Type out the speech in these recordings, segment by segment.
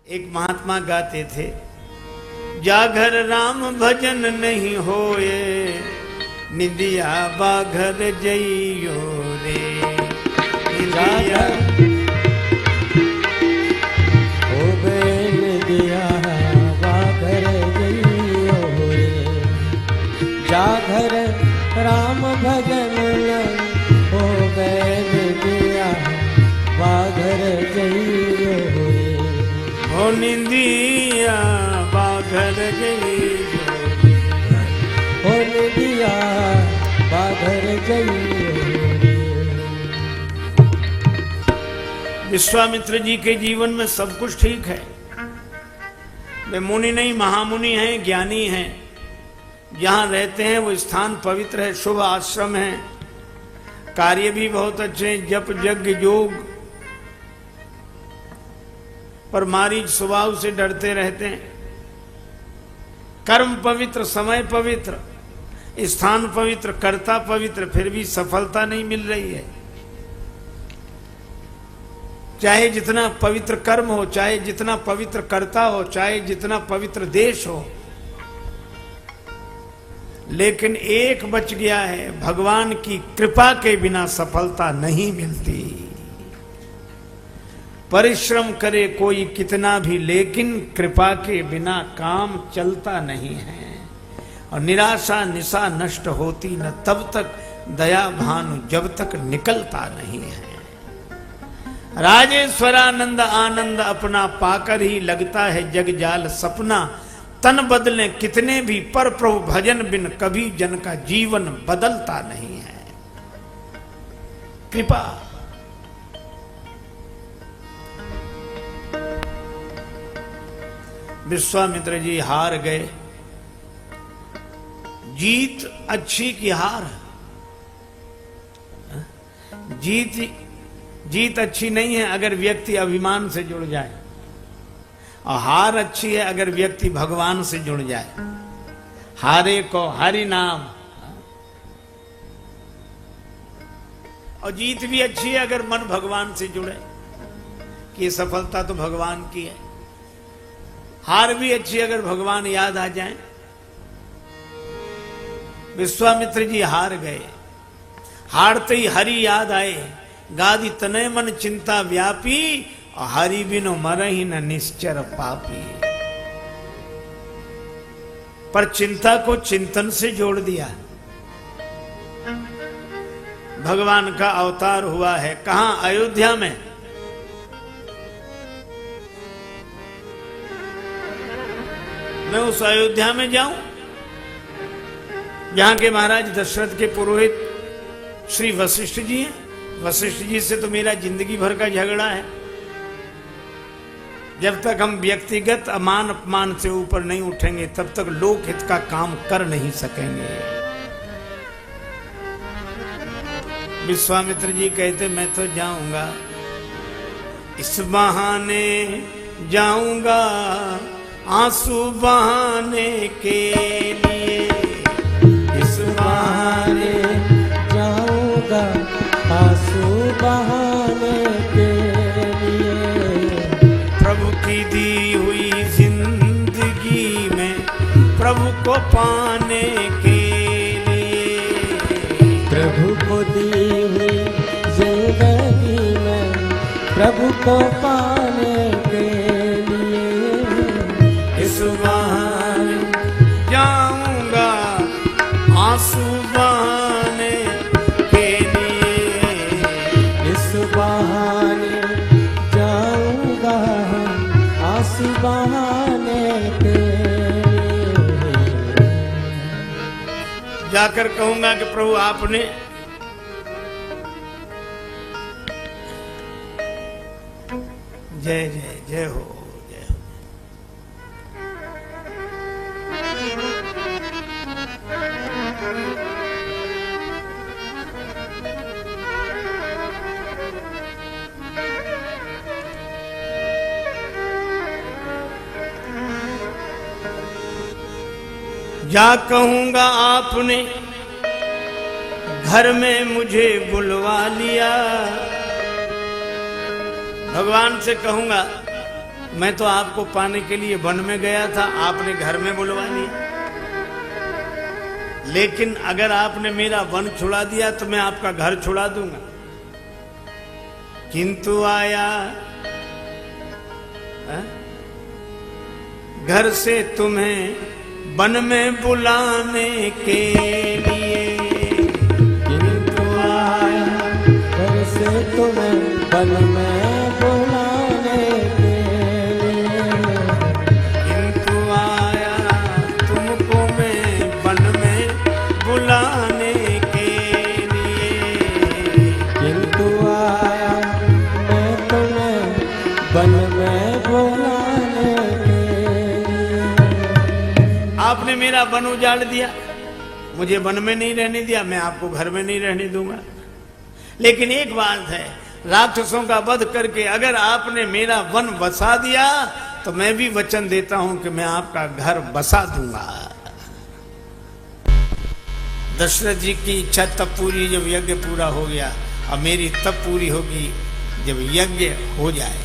एक महात्मा गाते थे, जागर राम भजन नहीं होए, निदिया बाघर जइयो रे। निदिया होवे निदिया बाघर जइयो रे, जागर राम भजन होवे निदिया बाघर जइयो रे। हो निदिया बाघर जइयो, हो निदिया बाघर जइयो रे। विश्वामित्र जी के जीवन में सब कुछ ठीक है। वे मुनि नहीं महामुनि हैं, ज्ञानी हैं। जहां रहते हैं वो स्थान पवित्र है, शुभ आश्रम है, कार्य भी बहुत अच्छे, जप यज्ञ योग, पर मारीच स्वभाव से डरते रहते हैं। कर्म पवित्र, समय पवित्र, स्थान पवित्र, कर्ता पवित्र, फिर भी सफलता नहीं मिल रही है। चाहे जितना पवित्र कर्म हो, चाहे जितना पवित्र कर्ता हो, चाहे जितना पवित्र देश हो, लेकिन एक बच गया है, भगवान की कृपा के बिना सफलता नहीं मिलती। परिश्रम करे कोई कितना भी, लेकिन कृपा के बिना काम चलता नहीं है। और निराशा निशा नष्ट होती न तब तक, दया भानु जब तक निकलता नहीं है। राजेश्वरानंद आनंद अपना पाकर ही लगता है जग जाल सपना। तन बदले कितने भी, पर प्रभु भजन बिन कभी जन का जीवन बदलता नहीं है। कृपा विश्वामित्र जी हार गए। जीत अच्छी की हार, जीत अच्छी नहीं है अगर व्यक्ति अभिमान से जुड़ जाए, और हार अच्छी है अगर व्यक्ति भगवान से जुड़ जाए। हारे को हरि नाम, और जीत भी अच्छी है अगर मन भगवान से जुड़े कि ये सफलता तो भगवान की है। हार भी अच्छी अगर भगवान याद आ जाए। विश्वामित्र जी हार गए, हारते ही हरि याद आए। गादि तनय मन चिंता व्यापी, और हरि बिनु मरहि न निश्चर पापी। पर चिंता को चिंतन से जोड़ दिया। भगवान का अवतार हुआ है कहां? अयोध्या में। मैं उस अयोध्या में जाऊं जहां के महाराज दशरथ के पुरोहित श्री वशिष्ठ जी हैं। वशिष्ठ जी से तो मेरा जिंदगी भर का झगड़ा है। जब तक हम व्यक्तिगत अमान अपमान से ऊपर नहीं उठेंगे, तब तक लोकहित का काम कर नहीं सकेंगे। विश्वामित्र जी कहते मैं तो जाऊंगा, इस बहाने जाऊंगा, आंसू बहाने के लिए। इस बहाने जाऊंगा, आंसू बहाने के लिए। प्रभु की दी हुई जिंदगी में, प्रभु को पाने के लिए। प्रभु को दी हुई जिंदगी में, प्रभु को पाने के लिए। इस बहाने जाऊंगा, आंसू बहाने के लिए। इस बहाने जाऊंगा, आंसू बहाने के लिए। जाकर कहूंगा कि प्रभु आपने जय जय जय हो, जय हो। जा कहूंगा आपने घर में मुझे बुलवा लिया। भगवान से कहूंगा मैं तो आपको पाने के लिए वन में गया था, आपने घर में बुलवा लिया। लेकिन अगर आपने मेरा वन छुड़ा दिया तो मैं आपका घर छुड़ा दूंगा। किंतु आया घर से तुम्हें वन में बुलाने के लिए, किंतु आया घर से तुम्हें वन में बुलाने के लिए, किंतु आया तुमको मैं वन में बुलाने के लिए, किंतु आया मैं तुम्हें वन में बुलाने के लिए। आपने मेरा वन उजाड़ दिया, मुझे वन में नहीं रहने दिया, मैं आपको घर में नहीं रहने दूंगा। लेकिन एक बात है, राक्षसों का वध करके अगर आपने मेरा वन बसा दिया तो मैं भी वचन देता हूं कि मैं आपका घर बसा दूंगा। दशरथ जी की इच्छा तब पूरी जब यज्ञ पूरा हो गया, और मेरी तब पूरी होगी जब यज्ञ हो जाए।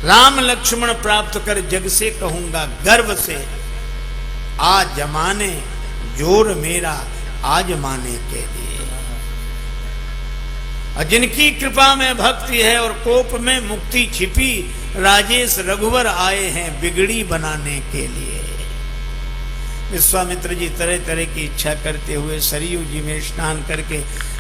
राम लक्ष्मण प्राप्त कर जग से कहूंगा गर्व से, आज जमाने जोर मेरा आज माने के लिए। और जिनकी कृपा में भक्ति है और कोप में मुक्ति छिपी, राजेश रघुवर आए हैं बिगड़ी बनाने के लिए। विश्वामित्र जी तरह तरह की इच्छा करते हुए सरयू जी में स्नान करके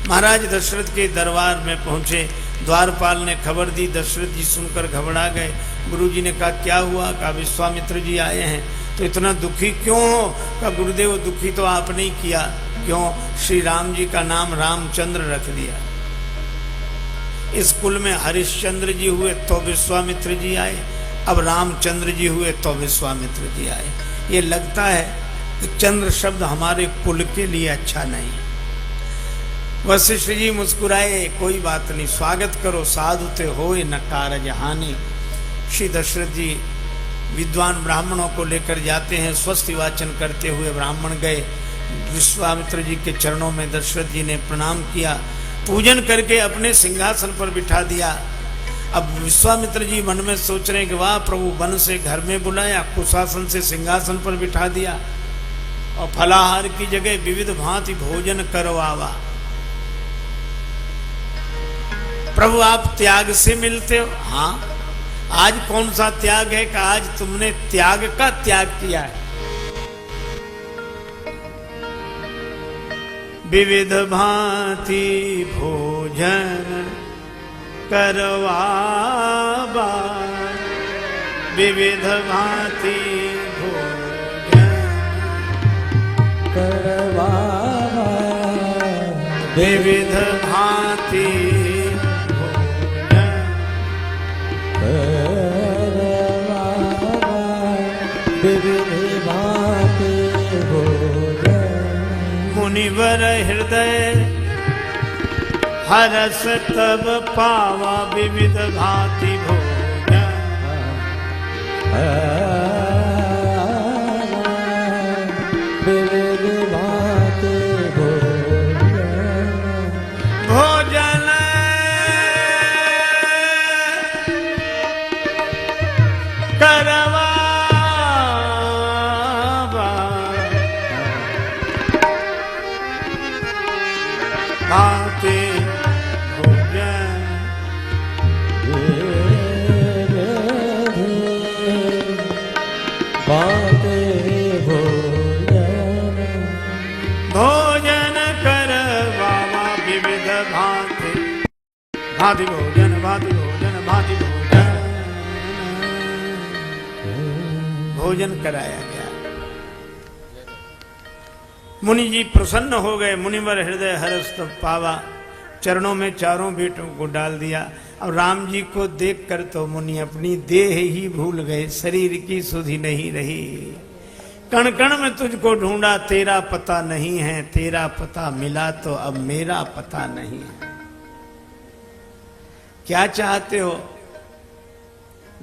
महाराज दशरथ के दरबार में पहुंचे। द्वारपाल ने खबर दी, दशरथ जी सुनकर घबरा गए। गुरु जी ने कहा क्या हुआ? कहा विश्वामित्र जी आए हैं। तो इतना दुखी क्यों हो? कहा गुरुदेव दुखी तो आपने ही किया। क्यों? श्री राम जी का नाम रामचंद्र रख दिया। इस कुल में हरिश्चंद्र जी हुए तो विश्वामित्र जी आए, अब रामचंद्र जी हुए तो विश्वामित्र जी आए। ये लगता है कि चंद्र शब्द हमारे कुल के लिए अच्छा नहीं। वशिष्ठ जी मुस्कुराए, कोई बात नहीं, स्वागत करो, साधु ते होए न कारज हानि। श्री दशरथ जी विद्वान ब्राह्मणों को लेकर जाते हैं, स्वस्ति वाचन करते हुए ब्राह्मण गए। विश्वामित्र जी के चरणों में दशरथ जी ने प्रणाम किया, पूजन करके अपने सिंहासन पर बिठा दिया। अब विश्वामित्र जी मन में सोच रहे हैं कि वाह प्रभु, वन से घर में बुलाया, कुशासन से सिंहासन पर बिठा दिया और फलाहार की जगह विविध भांति भोजन करवावा। प्रभु आप त्याग से मिलते हो? हाँ। आज कौन सा त्याग है? कि आज तुमने त्याग का त्याग किया है। विविध भांति भोजन करवावा, विविध भांति भोजन करवावा, विविध भांति मुनिवर हृदय हरस तब पावा, विविध भांति भोजन विविध भांति भोजन भोजन करवा भांति भोजन भांति भोजन भोजन करवावा, विविध भांति भांति भोजन, भांति भोजन, भांति भोजन भोजन कराया गया। मुनि जी प्रसन्न हो गए। मुनिवर हृदय हर्ष तब पावा, चरणों में चारों बेटों को डाल दिया। अब राम जी को देखकर तो मुनि अपनी देह ही भूल गए, शरीर की सुधि नहीं रही। कण कण में तुझको ढूंढा, तेरा पता नहीं है, तेरा पता मिला तो अब मेरा पता नहीं है। क्या चाहते हो?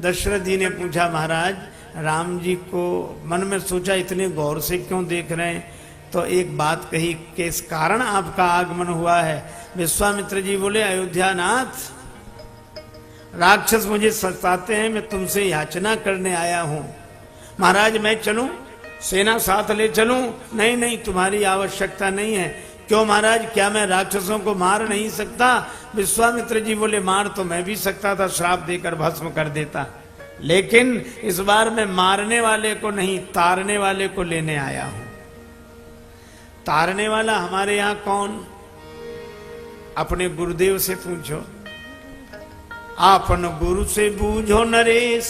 दशरथ जी ने पूछा। महाराज राम जी को मन में सोचा इतने गौर से क्यों देख रहे हैं? तो एक बात कही, किस कारण आपका आगमन हुआ है? विश्वामित्र जी बोले, अयोध्यानाथ, राक्षस मुझे सताते हैं, मैं तुमसे याचना करने आया हूं। महाराज मैं चलूं, सेना साथ ले चलूं? नहीं नहीं, तुम्हारी आवश्यकता नहीं है। क्यों महाराज, क्या मैं राक्षसों को मार नहीं सकता? विश्वामित्र जी बोले, मार तो मैं भी सकता था, श्राप देकर भस्म कर देता, लेकिन इस बार मैं मारने वाले को नहीं, तारने वाले को लेने आया हूं। तारने वाला हमारे यहां कौन? अपने गुरुदेव से पूछो। आपन गुरु से बूझो नरेश,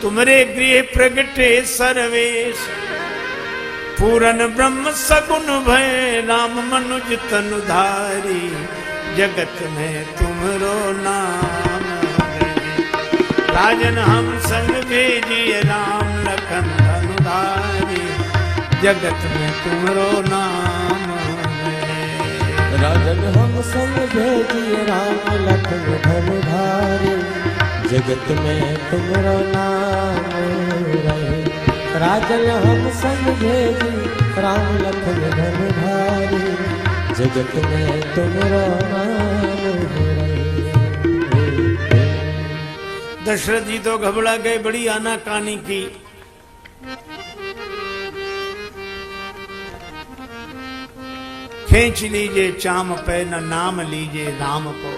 तुमरे गृह प्रगटे सर्वेश। पूरन ब्रह्म सगुन भय, राम मनुज तनु धारी। जगत में तुमरो नाम है। राजन हम संग भेजिए, राम लखन धनु धारी। जगत में तुमरो नाम है। राजन हम संग भेजिए, राम लखन धनु धारी। जगत में तुमरो नाम रहे। राजन हम संग भेजिए, राम लखन धनु धारी। जगत में तुमरो नाम रहे। दशरथ जी तो घबरा गए, बड़ी आनाकानी की। खींच लीजिए चाम पे न नाम लीजिए राम को।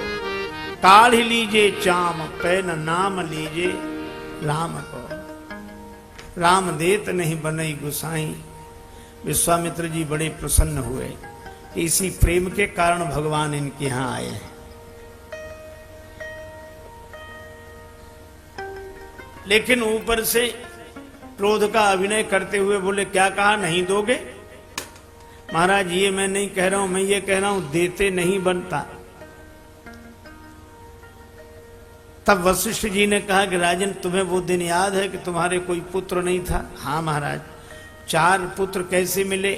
काढ़ लीजिए चाम पे न नाम लीजिए राम को। राम देत नहीं बनई गुसाई। विश्वामित्र जी बड़े प्रसन्न हुए। इसी प्रेम के कारण भगवान इनके यहां आए हैं। लेकिन ऊपर से क्रोध का अभिनय करते हुए बोले, क्या कहा, नहीं दोगे? महाराज ये मैं नहीं कह रहा हूं, मैं ये कह रहा हूं देते नहीं बनता। तब वशिष्ठ जी ने कहा कि राजन, तुम्हें वो दिन याद है कि तुम्हारे कोई पुत्र नहीं था? हाँ महाराज। 4 पुत्र कैसे मिले?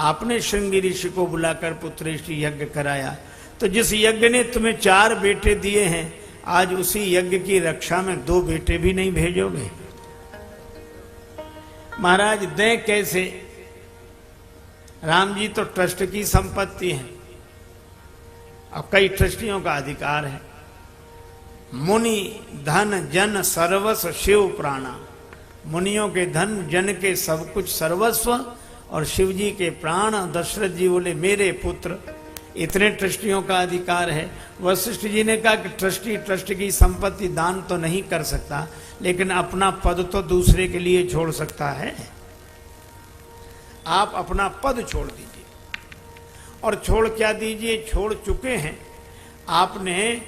आपने श्रृंगी ऋषि को बुलाकर पुत्रेष्टि यज्ञ कराया। तो जिस यज्ञ ने तुम्हें 4 बेटे दिए हैं, आज उसी यज्ञ की रक्षा में 2 बेटे भी नहीं भेजोगे? महाराज दें कैसे? राम जी तो ट्रस्ट की संपत्ति है, अब कई ट्रस्टियों का अधिकार है। मुनि धन जन सर्वस्व शिव प्राणा। मुनियों के धन, जन के सब कुछ सर्वस्व, और शिव जी के प्राण। दशरथ जी बोले, मेरे पुत्र, इतने ट्रस्टियों का अधिकार है। वशिष्ठ जी ने कहा कि ट्रस्टी ट्रस्ट की संपत्ति दान तो नहीं कर सकता, लेकिन अपना पद तो दूसरे के लिए छोड़ सकता है। आप अपना पद छोड़ दीजिए। और छोड़ क्या दीजिए, छोड़ चुके हैं। आपने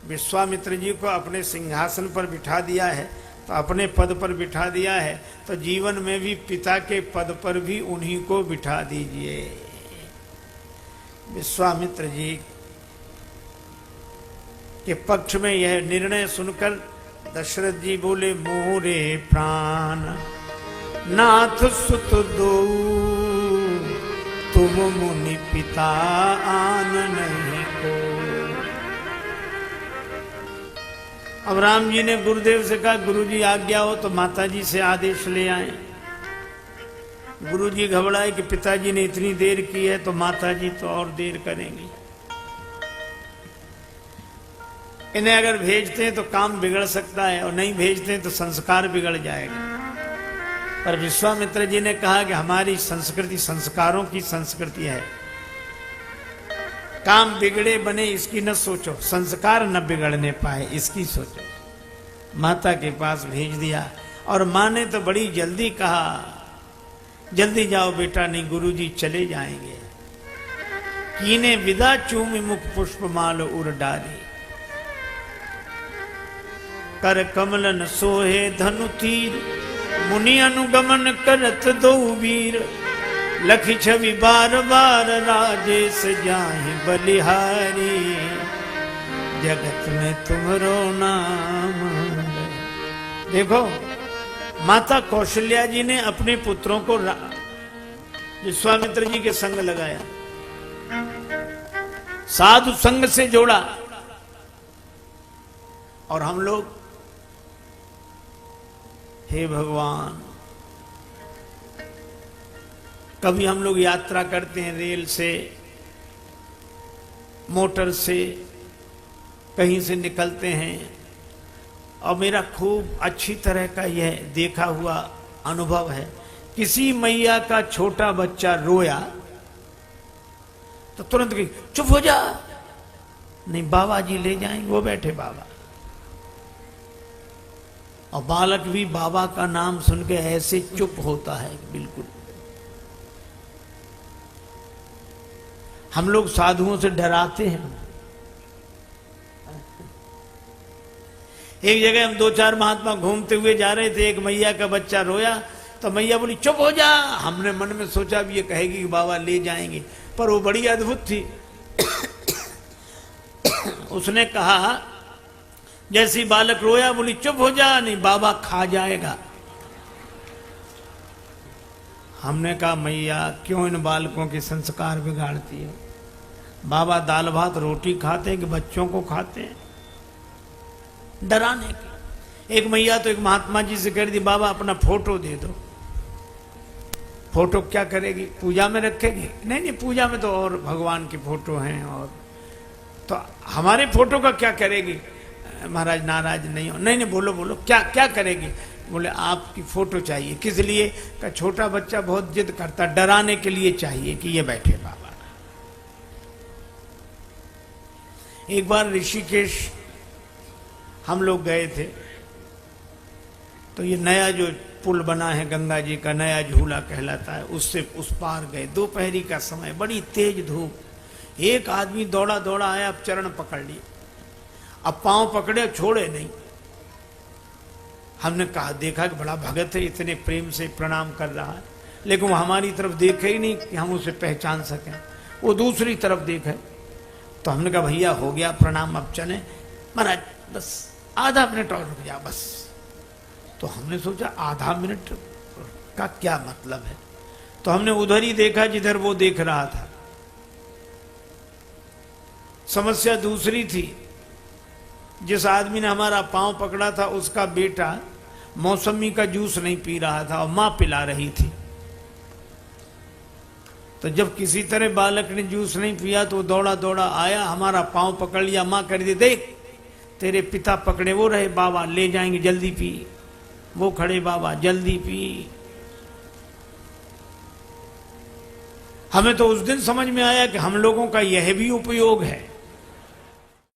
विश्वामित्र जी को अपने सिंहासन पर बिठा दिया है, तो अपने पद पर बिठा दिया है, तो जीवन में भी पिता के पद पर भी उन्हीं को बिठा दीजिए। विश्वामित्र जी के पक्ष में यह निर्णय सुनकर दशरथ जी बोले, मोरे प्राण नाथ सुत दो, तुम मुनि पिता आन नहीं को। अब राम जी ने गुरुदेव से कहा, गुरुजी आज्ञा हो तो माताजी से आदेश ले आए। गुरुजी घबराए कि पिताजी ने इतनी देर की है तो माताजी तो और देर करेंगी। इन्हें अगर भेजते हैं तो काम बिगड़ सकता है, और नहीं भेजते हैं तो संस्कार बिगड़ जाएगा। पर विश्वामित्र जी ने कहा कि हमारी संस्कृति संस्कारों की संस्कृति है। काम बिगड़े बने इसकी न सोचो, संस्कार न बिगड़ने पाए इसकी सोचो। माता के पास भेज दिया, और माँ ने तो बड़ी जल्दी कहा, जल्दी जाओ बेटा, नहीं गुरुजी चले जाएंगे। कीने विदा चूमि मुख पुष्प माल उर डाली। कर कमलन सोहे धनु तीर, मुनि अनुगमन करत दो वीर। लखी छवि बार बार राजेश जाहि बलिहारी। जगत में तुमरो नाम। देखो, माता कौशल्या जी ने अपने पुत्रों को विश्वामित्र जी के संग लगाया, साधु संग से जोड़ा, और हम लोग, हे भगवान, कभी हम लोग यात्रा करते हैं रेल से, मोटर से, कहीं से निकलते हैं, और मेरा खूब अच्छी तरह का यह देखा हुआ अनुभव है, किसी मैया का छोटा बच्चा रोया तो तुरंत कही चुप हो जा, नहीं बाबा जी ले जाएंगे, वो बैठे बाबा। और बालक भी बाबा का नाम सुन के ऐसे चुप होता है बिल्कुल। हम लोग साधुओं से डराते हैं। एक जगह हम 2-4 महात्मा घूमते हुए जा रहे थे, एक मैया का बच्चा रोया तो मैया बोली चुप हो जा। हमने मन में सोचा भी ये कहेगी कि बाबा ले जाएंगे, पर वो बड़ी अद्भुत थी। उसने कहा जैसी बालक रोया बोली चुप हो जा, नहीं बाबा खा जाएगा। हमने कहा मैया क्यों इन बालकों के संस्कार बिगाड़ती है? बाबा दाल भात रोटी खाते हैं कि बच्चों को खाते हैं? डराने की। एक मैया तो एक महात्मा जी से कह रही थी बाबा अपना फोटो दे दो। फोटो क्या करेगी? पूजा में रखेगी? नहीं नहीं, पूजा में तो और भगवान की फोटो हैं, और तो हमारे फोटो का क्या करेगी? महाराज नाराज नहीं हो। नहीं नहीं, बोलो बोलो क्या क्या करेगी? बोले आपकी फोटो चाहिए। किस लिए? का छोटा बच्चा बहुत जिद करता, डराने के लिए चाहिए कि ये बैठे बाबा। एक बार ऋषिकेश हम लोग गए थे, तो ये नया जो पुल बना है गंगा जी का, नया झूला कहलाता है, उससे उस पार गए। दोपहरी का समय, बड़ी तेज धूप। एक आदमी दौड़ा दौड़ा आया, अब चरण पकड़ लिए, अब पांव पकड़े छोड़े नहीं। हमने कहा देखा कि बड़ा भगत है, इतने प्रेम से प्रणाम कर रहा है, लेकिन वो हमारी तरफ देखे ही नहीं कि हम उसे पहचान सकें। वो दूसरी तरफ देखे, तो हमने कहा भैया हो गया प्रणाम, अब चले। महाराज बस आधा मिनट और रुक जा बस। तो हमने सोचा आधा मिनट का क्या मतलब है, तो हमने उधर ही देखा जिधर वो देख रहा था। समस्या दूसरी थी, जिस आदमी ने हमारा पांव पकड़ा था उसका बेटा मौसमी का जूस नहीं पी रहा था और मां पिला रही थी। तो जब किसी तरह बालक ने जूस नहीं पिया तो दौड़ा दौड़ा आया, हमारा पांव पकड़ लिया। मां कर दी देख तेरे पिता पकड़े वो रहे, बाबा ले जाएंगे जल्दी पी। वो खड़े, बाबा जल्दी पी। हमें तो उस दिन समझ में आया कि हम लोगों का यह भी उपयोग है।